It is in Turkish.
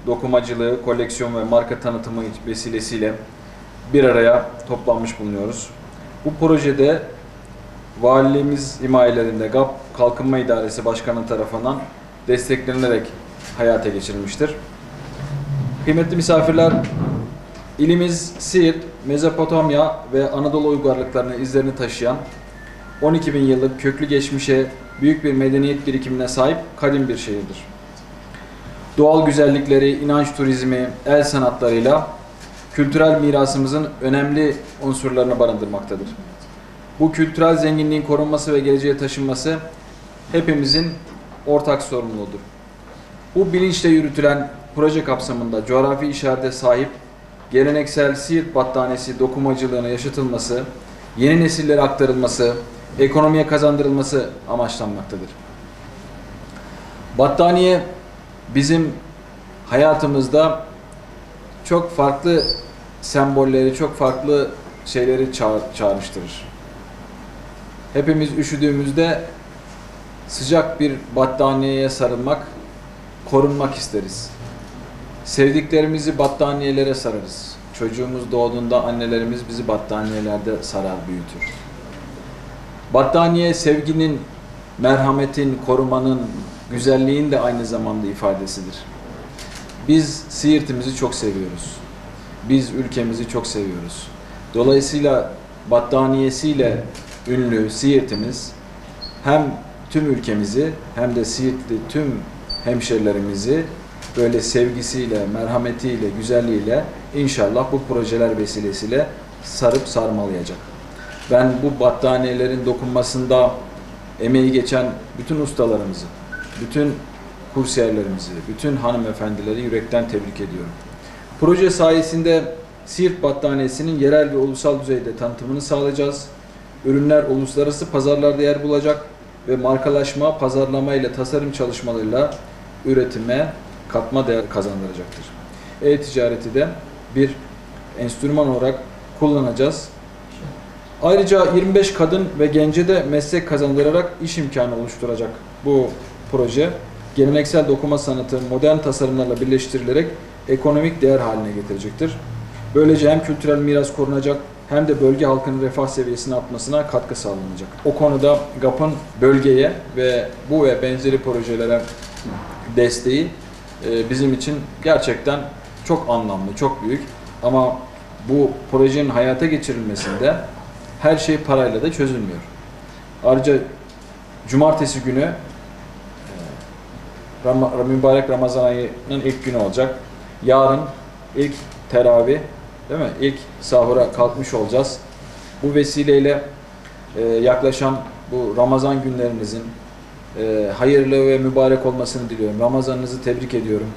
Dokumacılığı, koleksiyon ve marka tanıtımı vesilesiyle bir araya toplanmış bulunuyoruz. Bu projede Valiliğimiz himayelerinde GAP Kalkınma İdaresi Başkanı tarafından desteklenerek hayata geçirilmiştir. Kıymetli misafirler, ilimiz Siirt, Mezopotamya ve Anadolu uygarlıklarının izlerini taşıyan 12 bin yıllık köklü geçmişe, büyük bir medeniyet birikimine sahip kadim bir şehirdir. Doğal güzellikleri, inanç turizmi, el sanatlarıyla kültürel mirasımızın önemli unsurlarını barındırmaktadır. Bu kültürel zenginliğin korunması ve geleceğe taşınması hepimizin ortak sorumluluğudur. Bu bilinçle yürütülen proje kapsamında coğrafi işarete sahip geleneksel Siirt battaniyesi dokumacılığına yaşatılması, yeni nesillere aktarılması, ekonomiye kazandırılması amaçlanmaktadır. Battaniye bizim hayatımızda çok farklı sembolleri, çok farklı şeyleri çağrıştırır. Hepimiz üşüdüğümüzde sıcak bir battaniyeye sarılmak, korunmak isteriz. Sevdiklerimizi battaniyelere sararız. Çocuğumuz doğduğunda annelerimiz bizi battaniyelerde sarar, büyütür. Battaniye sevginin, merhametin, korumanın, güzelliğin de aynı zamanda ifadesidir. Biz Siirt'imizi çok seviyoruz. Biz ülkemizi çok seviyoruz. Dolayısıyla battaniyesiyle ünlü Siirt'imiz hem tüm ülkemizi hem de Siirtli tüm hemşerilerimizi böyle sevgisiyle, merhametiyle, güzelliğiyle inşallah bu projeler vesilesiyle sarıp sarmalayacak. Ben bu battaniyelerin dokunmasında emeği geçen bütün ustalarımızı, bütün kursiyerlerimizi, bütün hanımefendileri yürekten tebrik ediyorum. Proje sayesinde Siirt battaniyesinin yerel ve ulusal düzeyde tanıtımını sağlayacağız. Ürünler uluslararası pazarlarda yer bulacak ve markalaşma, pazarlama ile tasarım çalışmalarıyla üretime katma değer kazandıracaktır. E-ticareti de bir enstrüman olarak kullanacağız. Ayrıca 25 kadın ve gence de meslek kazandırarak iş imkanı oluşturacak bu proje. Geleneksel dokuma sanatı modern tasarımlarla birleştirilerek ekonomik değer haline getirecektir. Böylece hem kültürel miras korunacak hem de bölge halkının refah seviyesini artmasına katkı sağlanacak. O konuda GAP'ın bölgeye ve bu ve benzeri projelere desteği bizim için gerçekten çok anlamlı, çok büyük. Ama bu projenin hayata geçirilmesinde her şey parayla da çözülmüyor. Ayrıca cumartesi günü mübarek Ramazan ayının ilk günü olacak. Yarın ilk teravih, değil mi? İlk sahura kalkmış olacağız. Bu vesileyle yaklaşan bu Ramazan günlerinizin hayırlı ve mübarek olmasını diliyorum. Ramazanınızı tebrik ediyorum.